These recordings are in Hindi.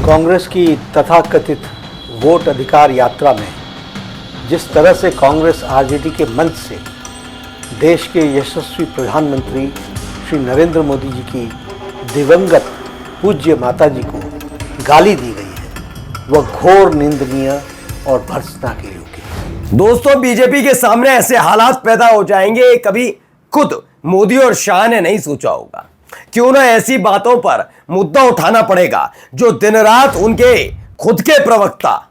कांग्रेस की तथाकथित वोट अधिकार यात्रा में जिस तरह से कांग्रेस आरजेडी के मंच से देश के यशस्वी प्रधानमंत्री श्री नरेंद्र मोदी जी की दिवंगत पूज्य माता जी को गाली दी गई है, वह घोर निंदनीय और भर्त्सना के योग्य है। दोस्तों, बीजेपी के सामने ऐसे हालात पैदा हो जाएंगे कभी खुद मोदी और शाह ने नहीं सोचा होगा। क्यों ना ऐसी बातों पर मुद्दा उठाना पड़ेगा जो दिन रात उनके खुद के प्रवक्ता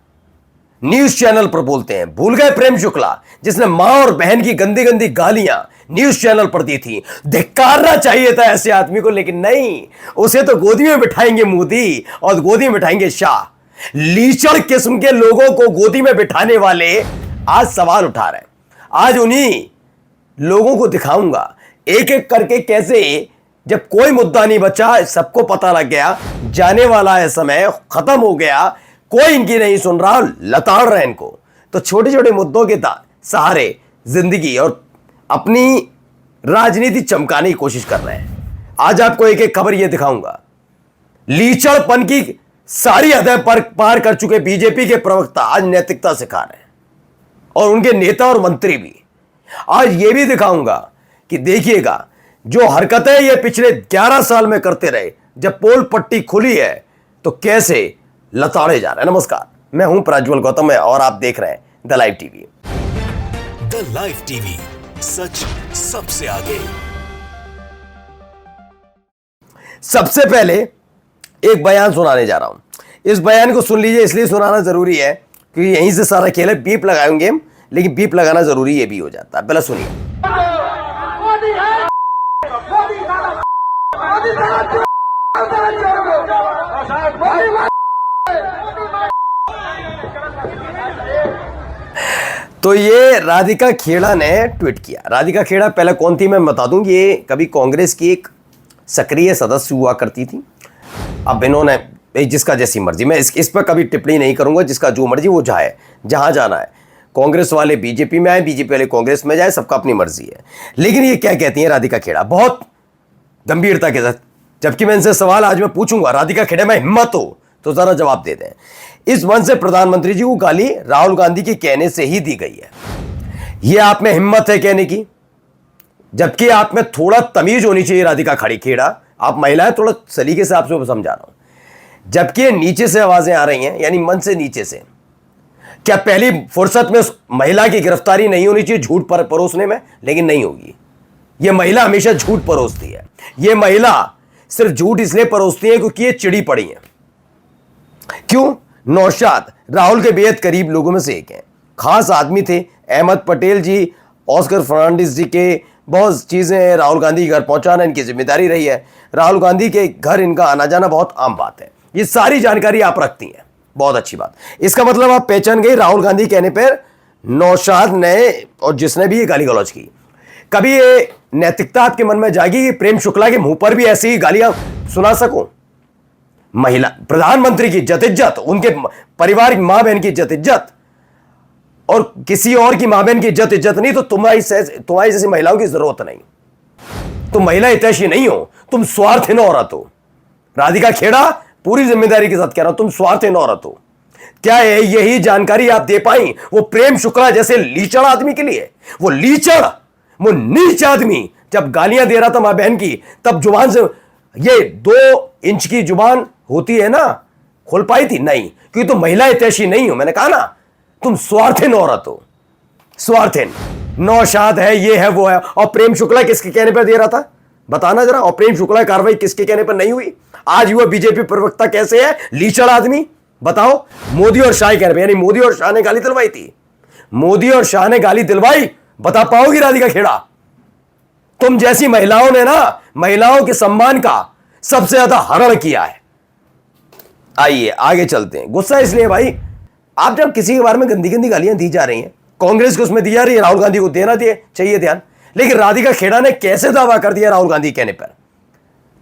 न्यूज चैनल पर बोलते हैं। भूल गए प्रेम शुक्ला, जिसने मां और बहन की गंदी गंदी गालियां न्यूज चैनल पर दी थी। धिक्कारना चाहिए था ऐसे आदमी को, लेकिन नहीं, उसे तो गोदी में बिठाएंगे मोदी और गोदी में बिठाएंगे शाह। लीचड़ किस्म के लोगों को गोदी में बिठाने वाले आज सवाल उठा रहे हैं। आज उन्हीं लोगों को दिखाऊंगा एक एक करके कैसे जब कोई मुद्दा नहीं बचा, सबको पता लग गया जाने वाला है समय, खत्म हो गया, कोई इनकी नहीं सुन रहा, लताड़ रहे इनको, तो छोटे छोटे मुद्दों के सहारे जिंदगी और अपनी राजनीति चमकाने की कोशिश कर रहे हैं। आज आपको एक एक खबर यह दिखाऊंगा। लीचड़पन की सारी हदें पार कर चुके बीजेपी के प्रवक्ता आज नैतिकता सिखा रहे हैं, और उनके नेता और मंत्री भी। आज यह भी दिखाऊंगा कि देखिएगा, जो हरकतें ये पिछले 11 साल में करते रहे, जब पोल पट्टी खुली है तो कैसे लताड़े जा रहे हैं। नमस्कार, मैं हूं प्रज्वल गौतम और आप देख रहे हैं the live TV. The live TV, सच सबसे आगे। सबसे पहले एक बयान सुनाने जा रहा हूं। इस बयान को सुन लीजिए, इसलिए सुनाना जरूरी है क्योंकि यहीं से सारा खेल है। बीप लगाएंगे हम, लेकिन बीप लगाना जरूरी ये भी हो जाता है। पहले सुनिए। तो ये राधिका खेड़ा ने ट्वीट किया। राधिका खेड़ा पहले कौन थी मैं बता दूं। ये कभी कांग्रेस की एक सक्रिय सदस्य हुआ करती थी। अब इन्होंने जिसका जैसी मर्जी, मैं इस पर कभी टिप्पणी नहीं करूंगा। जिसका जो मर्जी वो जाए, जहां जाना है। कांग्रेस वाले बीजेपी में आए, बीजेपी वाले कांग्रेस में जाए, सबका अपनी मर्जी है। लेकिन ये क्या कहती हैं राधिका खेड़ा, बहुत गंभीरता के साथ, जबकि मैं इनसे सवाल आज मैं पूछूंगा, राधिका खेड़ा में हिम्मत हो तो जरा जवाब दे दें। इस मंच से प्रधानमंत्री जी को गाली राहुल गांधी के कहने से ही दी गई है। यह आप में हिम्मत है कहने की, जबकि आप में थोड़ा तमीज होनी चाहिए। राधिका खेड़ा, आप महिला है, थोड़ा सलीके से आपसे समझा रहा हूं। जबकि नीचे से आवाजें आ रही हैं, यानी मंच से नीचे से, क्या पहली फुर्सत में उस महिला की गिरफ्तारी नहीं होनी चाहिए झूठ पर परोसने में? लेकिन नहीं होगी। यह महिला हमेशा झूठ परोसती है। यह महिला सिर्फ झूठ इसलिए परोसती है क्योंकि ये चिड़ी पड़ी है। क्यों? नौशाद राहुल के बेहद करीब लोगों में से एक हैं, खास आदमी थे। अहमद पटेल जी, ऑस्कर फर्नांडिस जी के बहुत चीजें राहुल गांधी के घर पहुंचाना इनकी जिम्मेदारी रही है। राहुल गांधी के घर इनका आना जाना बहुत आम बात है। ये सारी जानकारी आप रखती हैं, बहुत अच्छी बात। इसका मतलब आप पहचान गई राहुल गांधी कहने पर नौशाद ने और जिसने भी ये गाली गलौज की। कभी ये नैतिकता आपके मन में जागी कि प्रेम शुक्ला के मुंह पर भी ऐसी ही गालियां सुना सकूं? महिला प्रधानमंत्री की इज्जत इज्जत, उनके परिवार की मां बहन की इज्जत इज्जत, और किसी और की मां बहन की इज्जत इज्जत नहीं, तो तुम्हारी जैसी महिलाओं की जरूरत नहीं। तुम महिला हितैषी नहीं हो, तुम स्वार्थहीन औरत हो। राधिका खेड़ा, पूरी जिम्मेदारी के साथ कह रहा हूं, तुम स्वार्थहीन औरत हो। क्या है यही जानकारी आप दे पाई वो प्रेम शुक्ला जैसे लीचड़ आदमी के लिए? वो लीचड़, वो नीच आदमी जब गालियां दे रहा था मां बहन की, तब जुबान से ये 2 इंच की जुबान होती है ना, खोल पाई थी? नहीं, क्योंकि तुम महिला हितैषी नहीं हो। मैंने कहा ना, तुम स्वार्थहीन औरत हो, स्वार्थहीन। नौशाद है, ये है, वो है। और प्रेम शुक्ला किसके कहने पर दे रहा था, बताना जरा। और प्रेम शुक्ला कार्रवाई किसके कहने पर नहीं हुई? आज हुआ बीजेपी प्रवक्ता कैसे है, लीचड़ आदमी, बताओ। मोदी और शाह कहने पर, यानी मोदी और शाह ने गाली दिलवाई थी। मोदी और शाह ने गाली दिलवाई, बता पाओगी राधिका खेड़ा? तुम जैसी महिलाओं ने ना महिलाओं के सम्मान का सबसे ज्यादा हरण किया है। आइए आगे चलते हैं। गुस्सा इसलिए भाई, आप जब किसी के बारे में गंदी गंदी गालियां दी जा रही हैं, कांग्रेस को उसमें दी जा रही है, राहुल गांधी को देना चाहिए ध्यान, लेकिन राधिका खेड़ा ने कैसे दावा कर दिया राहुल गांधी कहने पर,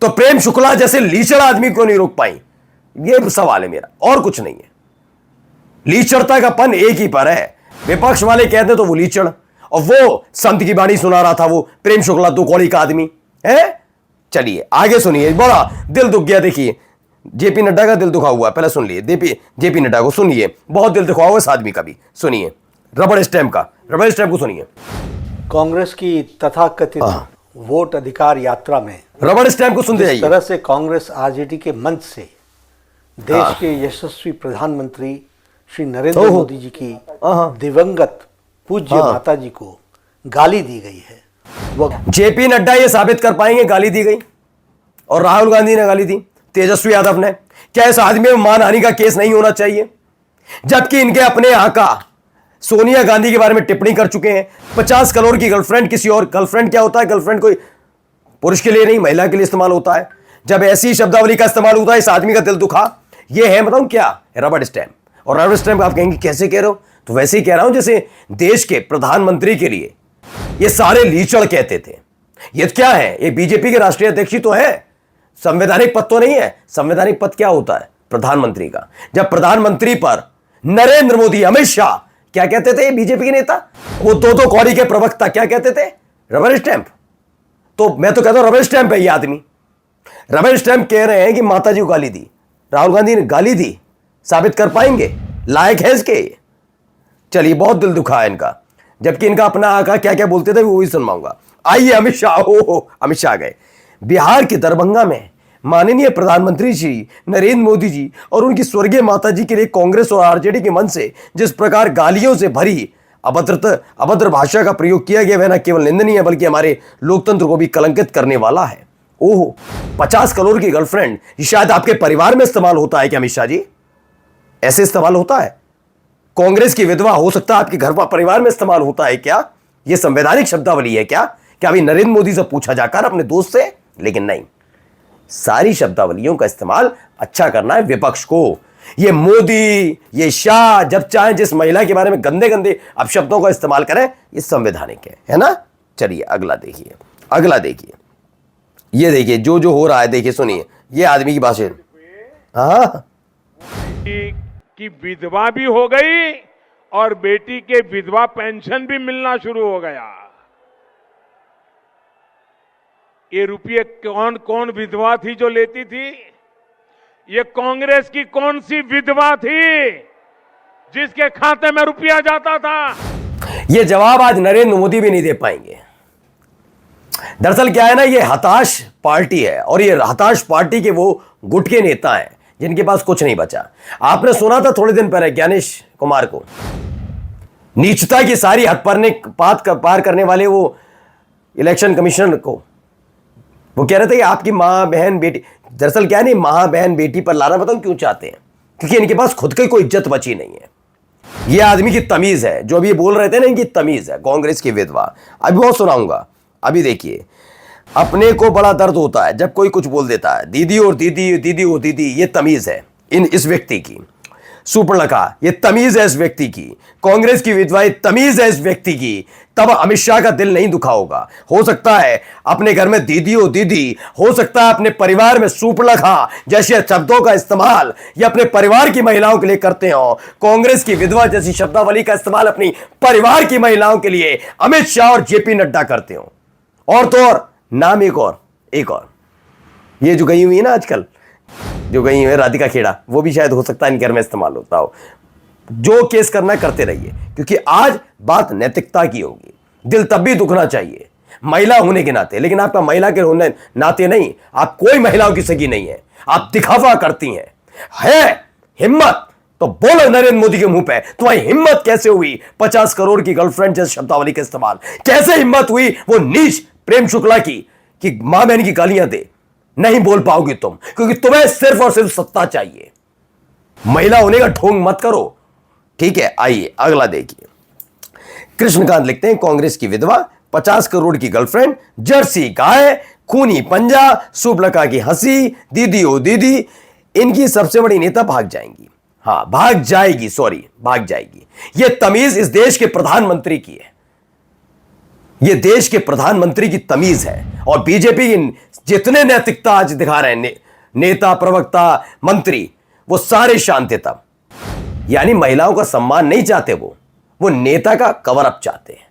तो प्रेम शुक्ला जैसे लीचड़ आदमी को नहीं रोक पाई? ये सवाल है मेरा, और कुछ नहीं है। लीचड़ता का पन एक ही पर है। विपक्ष वाले कहते तो वो लीचड़, और वो संत की बाणी सुना रहा था वो प्रेम शुक्ला, दो कौड़ी का आदमी है। चलिए आगे सुनिए, बड़ा दिल दुख गया। देखिए जेपी नड्डा का दिल दुखा हुआ है, पहले सुन लिए जेपी नड्डा को सुनिए, बहुत दिल दुखा हुआ इस आदमी का भी। सुनिए रबड़ स्टैंप को सुनिए। कांग्रेस की तथाकथित वोट अधिकार यात्रा में रबड़ स्टैंप को सुनते जिस जाइए। तरह से कांग्रेस आरजेडी के मंच से देश के यशस्वी प्रधानमंत्री श्री नरेंद्र मोदी जी की दिवंगत पूज्य माता जी को गाली दी गई है, वह जेपी नड्डा ये साबित कर पाएंगे गाली दी गई, और राहुल गांधी ने गाली दी, तेजस्वी यादव ने? क्या इस आदमी में मानहानि का केस नहीं होना चाहिए? जबकि इनके अपने आका सोनिया गांधी के बारे में टिप्पणी कर चुके हैं। 50 करोड़ की गर्लफ्रेंड, किसी और गर्लफ्रेंड क्या होता है? गर्लफ्रेंड कोई पुरुष के लिए नहीं, महिला के लिए इस्तेमाल होता है। जब ऐसी शब्दावली का इस्तेमाल होता है, इस आदमी का दिल दुखा। ये है बताऊं क्या, रबड़ स्टैंप। और रबड़ स्टैंप आप कहेंगे कैसे कह रहे हो? तो वैसे ही कह रहा हूं जैसे देश के प्रधानमंत्री के लिए ये सारे लीचड़ कहते थे। ये क्या है? ये बीजेपी के राष्ट्रीय अध्यक्ष ही तो है, संवैधानिक पद तो नहीं है। संवैधानिक पद क्या होता है? प्रधानमंत्री का। जब प्रधानमंत्री पर नरेंद्र मोदी, अमित शाह, क्या कहते थे बीजेपी के नेता, वो दो कौड़ी के प्रवक्ता, क्या कहते थे? Rubber stamp. तो मैं तो कहता हूं रबर स्टैंप है ये आदमी। रबर स्टैंप कह रहे हैं कि माता जी को गाली दी, राहुल गांधी ने गाली दी, साबित कर पाएंगे? लायक है इसके? चलिए बहुत दिल दुखा है इनका, जबकि इनका अपना आका क्या क्या बोलते थे वो भी सुनवाऊंगा। आइए अमित शाह, अमित शाह गए बिहार के दरभंगा में। माननीय प्रधानमंत्री श्री नरेंद्र मोदी जी और उनकी स्वर्गीय माता जी के लिए कांग्रेस और आरजेडी के मन से जिस प्रकार गालियों से भरी अभद्र भाषा का प्रयोग किया गया, वह न केवल निंदनीय है बल्कि हमारे लोकतंत्र को भी कलंकित करने वाला है। ओहो, 50 करोड़ की गर्लफ्रेंड, ये शायद आपके परिवार में इस्तेमाल होता है क्या अमित शाह जी? ऐसे इस्तेमाल होता है? कांग्रेस की विधवा हो सकता है आपके घर परिवार में इस्तेमाल होता है क्या? यह संवैधानिक शब्दावली है क्या? क्या अभी नरेंद्र मोदी से पूछा जाकर अपने दोस्त से? लेकिन नहीं, सारी शब्दावलियों का इस्तेमाल अच्छा करना है विपक्ष को। ये मोदी, ये शाह जब चाहे जिस महिला के बारे में गंदे गंदे अपशब्दों का इस्तेमाल करें, ये संवैधानिक है ना? चलिए अगला देखिए, अगला देखिए, ये देखिए जो जो हो रहा है, देखिए सुनिए ये आदमी की भाषण। हाँ, की विधवा भी हो गई और बेटी के विधवा पेंशन भी मिलना शुरू हो गया। ये रुपये कौन कौन विधवा थी जो लेती थी? ये कांग्रेस की कौन सी विधवा थी जिसके खाते में रुपया जाता था? ये जवाब आज नरेंद्र मोदी भी नहीं दे पाएंगे। दरअसल क्या है ना, ये हताश पार्टी है, और ये हताश पार्टी के वो गुट के नेता हैं जिनके पास कुछ नहीं बचा। आपने सुना था थोड़े दिन पहले ज्ञानेश कुमार को, नीचता की सारी हद पार करने वाले वो इलेक्शन कमिश्नर को, वो कह रहे थे कि आपकी मां बहन बेटी, दरअसल क्या नहीं, मां बहन बेटी पर लाना बताऊं क्यों चाहते हैं? क्योंकि इनके पास खुद की कोई इज्जत बची नहीं है। ये आदमी की तमीज है, जो अभी बोल रहे थे ना, इनकी तमीज है। कांग्रेस की विधवा, अभी बहुत सुनाऊंगा। अभी देखिए, अपने को बड़ा दर्द होता है जब कोई कुछ बोल देता है, दीदी और दीदी, दीदी और दीदी, ये तमीज है इस व्यक्ति की। सुपर्णखा, ये तमीज है इस व्यक्ति की। कांग्रेस की विधवा, ये तमीज है इस व्यक्ति की। तब अमित शाह का दिल नहीं दुखा होगा। हो सकता है अपने घर में दीदी और दीदी, हो सकता है अपने परिवार में सुपर्णखा जैसे शब्दों का इस्तेमाल ये अपने परिवार की महिलाओं के लिए करते हो। कांग्रेस की विधवा जैसी शब्दावली का इस्तेमाल अपनी परिवार की महिलाओं के लिए अमित शाह और जेपी नड्डा करते हो। और तो और नाम एक और ये जो गई हुई है ना आजकल, जो गई है राधिका खेड़ा, वो भी शायद हो सकता है इन घर में इस्तेमाल होता हो। जो केस करना करते रहिए, क्योंकि आज बात नैतिकता की होगी। दिल तब भी दुखना चाहिए महिला होने के नाते, लेकिन आपका महिला के होने नाते नहीं, आप कोई महिलाओं की सगी नहीं है, आप दिखावा करती हैं। है हिम्मत तो बोलो नरेंद्र मोदी के मुंह पे, तुम्हारी हिम्मत कैसे हुई 50 करोड़ की गर्लफ्रेंड जैसे शब्दावली का इस्तेमाल? कैसे हिम्मत हुई वो नीच प्रेम शुक्ला की कि मां बहन की गालियां दे? नहीं बोल पाओगी तुम, क्योंकि तुम्हें सिर्फ और सिर्फ सत्ता चाहिए। महिला होने का ढोंग मत करो, ठीक है? आइए अगला देखिए। कृष्णकांत लिखते हैं, कांग्रेस की विधवा, 50 करोड़ की गर्लफ्रेंड, जर्सी गाय, खूनी पंजा, सुबलका की हंसी, दीदी ओ दीदी, इनकी सबसे बड़ी नेता भाग जाएंगी। हाँ, भाग जाएगी। यह तमीज इस देश के प्रधानमंत्री की है, यह देश के प्रधानमंत्री की तमीज है। और बीजेपी की जितने नैतिकता आज दिखा रहे हैं नेता, प्रवक्ता, मंत्री, वो सारे शांत थे तब। यानी महिलाओं का सम्मान नहीं चाहते, वो नेता का कवर अप चाहते हैं।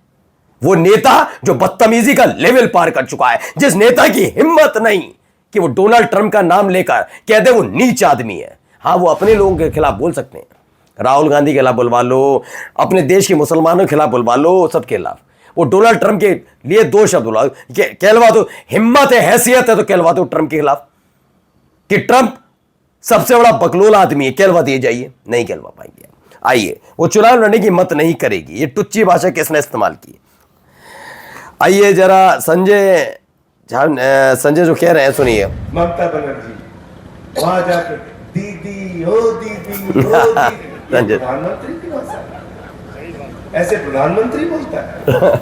वो नेता जो बदतमीजी का लेवल पार कर चुका है, जिस नेता की हिम्मत नहीं कि वो डोनाल्ड ट्रंप का नाम लेकर कह दे वो नीच आदमी है। हाँ, वो अपने लोगों के खिलाफ बोल सकते हैं, राहुल गांधी के खिलाफ बुलवा लो, अपने देश के मुसलमानों के खिलाफ बुलवा लो, सबके खिलाफ। वो डोनाल्ड ट्रंप के लिए 2 शब्द बुलवा, कहलवा दो, हिम्मत है, हैसियत है तो कहलवा दो ट्रंप के खिलाफ कि ट्रंप सबसे बड़ा बकलोल आदमी है, कहलवा दिए जाइए, नहीं कहलवा पाएंगे। आइए, वो चुनाव लड़ने की हिम्मत नहीं करेगी। ये टुच्ची भाषा किसने इस्तेमाल की? आइए जरा संजय जो कह रहे हैं सुनिए। ममता बनर्जी वहां जाकर दीदी हो दीदी हो दीदी, संजय प्रधानमंत्री की भाषा है। ऐसे प्रधानमंत्री बोलता है?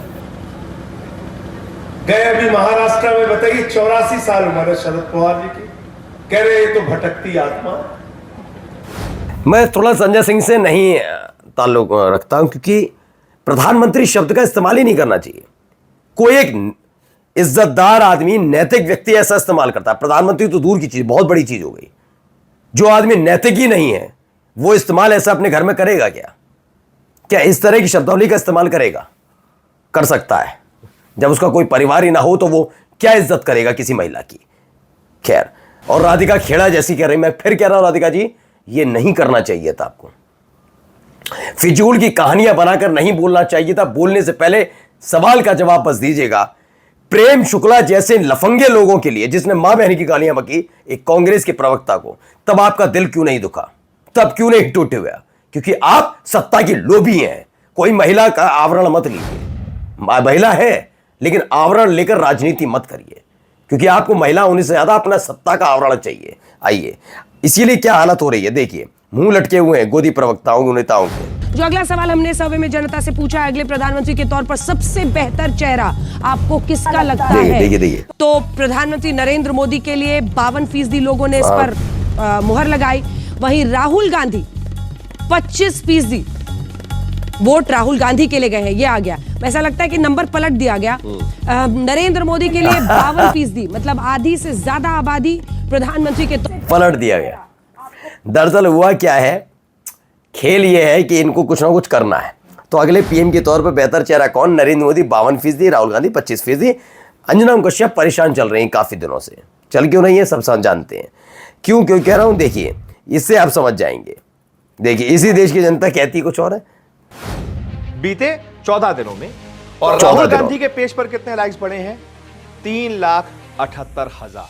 गए अभी महाराष्ट्र में, बताइए 84 साल उम्र है शरद पवार जी की, कह रहे ये तो भटकती आत्मा। मैं थोड़ा संजय सिंह से नहीं ताल्लुक रखता हूं, क्योंकि प्रधानमंत्री शब्द का इस्तेमाल ही नहीं करना चाहिए। कोई एक इज्जतदार आदमी, नैतिक व्यक्ति ऐसा इस्तेमाल करता है। प्रधानमंत्री तो दूर की चीज, बहुत बड़ी चीज हो गई। जो आदमी नैतिक ही नहीं है वो इस्तेमाल ऐसा अपने घर में करेगा क्या? क्या इस तरह की शब्दावली का इस्तेमाल करेगा? कर सकता है। जब उसका कोई परिवार ही ना हो तो वो क्या इज्जत करेगा किसी महिला की? खैर, और राधिका खेड़ा जैसी कह रही, मैं फिर कह रहा हूं राधिका जी, ये नहीं करना चाहिए था आपको। फिजूल की कहानियां बनाकर नहीं बोलना चाहिए था। बोलने से पहले सवाल का जवाब बस दीजिएगा। प्रेम शुक्ला जैसे लफंगे लोगों के लिए, जिसने मां बहन की गालियां बकी एक कांग्रेस के प्रवक्ता को, तब आपका दिल क्यों नहीं दुखा? तब क्यों नहीं टूटे हुआ? क्योंकि आप सत्ता की लोभी हैं। कोई महिला का आवरण मत लीजिए। महिला है लेकिन आवरण लेकर राजनीति मत करिए, क्योंकि आपको महिला होने से ज्यादा अपना सत्ता का आवरण चाहिए। आइए, इसीलिए क्या हालत हो रही है देखिए, मुंह लटके हुए हैं गोदी प्रवक्ताओं नेताओं के। जो अगला सवाल हमने सर्वे में जनता से पूछा है, अगले प्रधानमंत्री के तौर पर सबसे बेहतर चेहरा आपको किसका लगता है? देखिए। तो प्रधानमंत्री नरेंद्र मोदी के लिए 52% लोगों ने इस पर मुहर लगाई। वहीं राहुल गांधी 25% वोट राहुल गांधी के लिए गए हैं। ये आ गया, ऐसा लगता है कि नंबर पलट दिया गया। नरेंद्र मोदी के लिए 52%, मतलब आधी से ज्यादा आबादी प्रधानमंत्री के पलट दिया गया। दरअसल हुआ क्या है, खेल यह है कि इनको कुछ ना कुछ करना है। तो अगले पीएम के तौर पर बेहतर चेहरा कौन? नरेंद्र मोदी 52%, राहुल गांधी 25%। अंजना कश्यप परेशान चल रही हैं काफी दिनों से। चल क्यों नहीं है सब जानते हैं। क्यों कह रहा हूं, देखिए, इससे आप समझ जाएंगे। देखिए, इसी देश की जनता कहती कुछ और है। बीते 14 दिनों में और राहुल गांधी के पेज पर कितने लाइक्स बढ़े हैं? 3,78,000।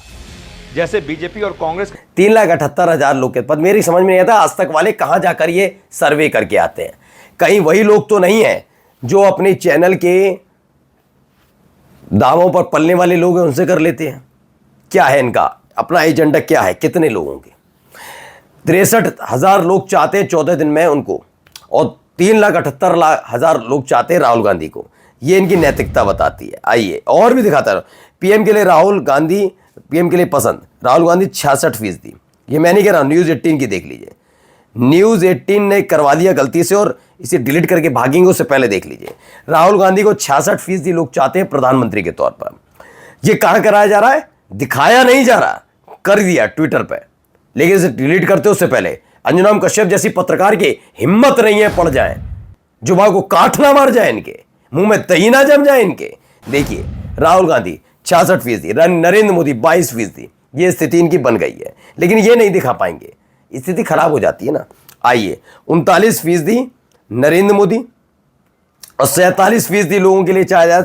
जैसे बीजेपी और कांग्रेस 3,78,000 लोग के पद। मेरी समझ में नहीं आता आज तक वाले कहां जाकर ये सर्वे करके आते हैं। कहीं वही लोग तो नहीं है जो अपने चैनल के दावों पर पलने वाले लोग हैं, उनसे कर लेते हैं? क्या है इनका अपना एजेंडा? क्या है? कितने लोगों के? 63,000 लोग चाहते हैं 14 दिन में उनको, और 3,78,000 लोग चाहते हैं राहुल गांधी को। ये इनकी नैतिकता बताती है। आइए और भी दिखाता रहो। पीएम के लिए राहुल गांधी, पीएम के लिए पसंद राहुल गांधी 66%। ये मैं नहीं कह रहा, न्यूज़ 18 की देख लीजिए। न्यूज़ 18 ने करवा दिया गलती से, और इसे डिलीट करके भागेंगे उससे पहले देख लीजिए। राहुल गांधी को 66% लोग चाहते हैं प्रधानमंत्री के तौर पर। ये कहां कराया जा रहा है? दिखाया नहीं जा रहा, कर दिया ट्विटर पर, लेकिन इसे डिलीट करते उससे पहले अंजना कश्यप जैसी पत्रकार की हिम्मत नहीं है पड़ जाए, जुबान को काट ना मार जाए, इनके मुंह में दही ना जम जाए इनके। देखिए, राहुल गांधी 66%, नरेंद्र मोदी 22%। ये स्थिति इनकी बन गई है, लेकिन ये नहीं दिखा पाएंगे, स्थिति खराब हो जाती है ना। आइए, 39% नरेंद्र मोदी और 47% लोगों के लिए चाहे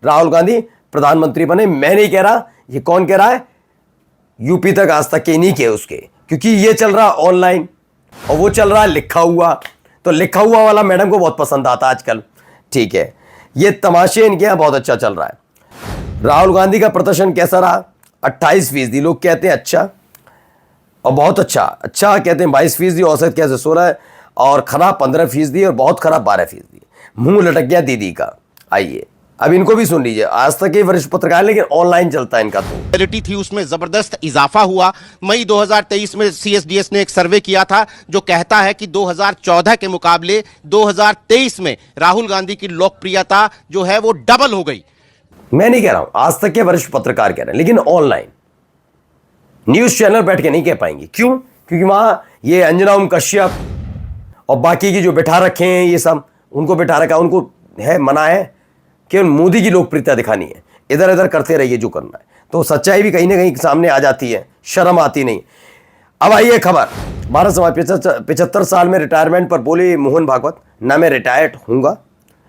राहुल गांधी प्रधानमंत्री बने। मैं नहीं कह रहा, ये कौन कह रहा है? यूपी तक आज तक के नहीं किए उसके, क्योंकि ये चल रहा ऑनलाइन और वो चल रहा है लिखा हुआ। तो लिखा हुआ वाला मैडम को बहुत पसंद आता आजकल। ठीक है, ये तमाशे इनके यहाँ बहुत अच्छा चल रहा है। राहुल गांधी का प्रदर्शन कैसा रहा? 28% लोग कहते हैं अच्छा, और बहुत अच्छा कहते हैं 22%, औसत कैसे 16, और खराब 15% और बहुत खराब 12%। मुंह लटक गया दीदी का। आइए अब इनको भी सुन लीजिए। आज तक ये वरिष्ठ पत्रकार, लेकिन ऑनलाइन चलता है इनका। तो थी उसमें जबरदस्त इजाफा हुआ। मई 2023 में सीएसडीएस ने एक सर्वे किया था जो कहता है कि 2014 के मुकाबले 2023 में राहुल गांधी की लोकप्रियता जो है वो डबल हो गई। मैं नहीं कह रहा हूं, आज तक के वरिष्ठ पत्रकार कह रहे हैं, लेकिन ऑनलाइन न्यूज चैनल बैठ के नहीं कह पाएंगे। क्यों? क्योंकि वहां ये अंजना कश्यप और बाकी की जो बिठा रखे हैं ये सब, उनको बिठा रखा, उनको है मना है कि मोदी की लोकप्रियता दिखानी है, इधर इधर करते रहिए जो करना है। तो सच्चाई भी कहीं ना कहीं सामने आ जाती है, शर्म आती नहीं। अब आइए खबर, भारत समाज 75 साल में रिटायरमेंट पर बोले मोहन भागवत, ना मैं रिटायर्ड हूँगा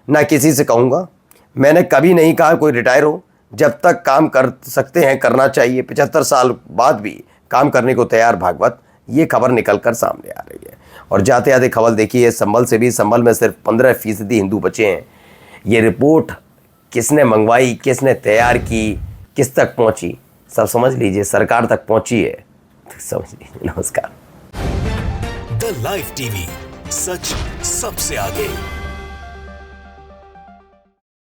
ना किसी से कहूँगा, मैंने कभी नहीं कहा कोई रिटायर हो, जब तक काम कर सकते हैं करना चाहिए। 75 साल बाद भी काम करने को तैयार भागवत, ये खबर निकल कर सामने आ रही है। और जाते जाते खबर देखिए संभल से भी, संभल में सिर्फ 15% हिंदू बचे हैं। ये रिपोर्ट किसने मंगवाई, किसने तैयार की, किस तक पहुंची, सब समझ लीजिए, सरकार तक पहुंची है, तो समझ लीजिए। नमस्कार। द लाइव टीवी, सच सबसे आगे।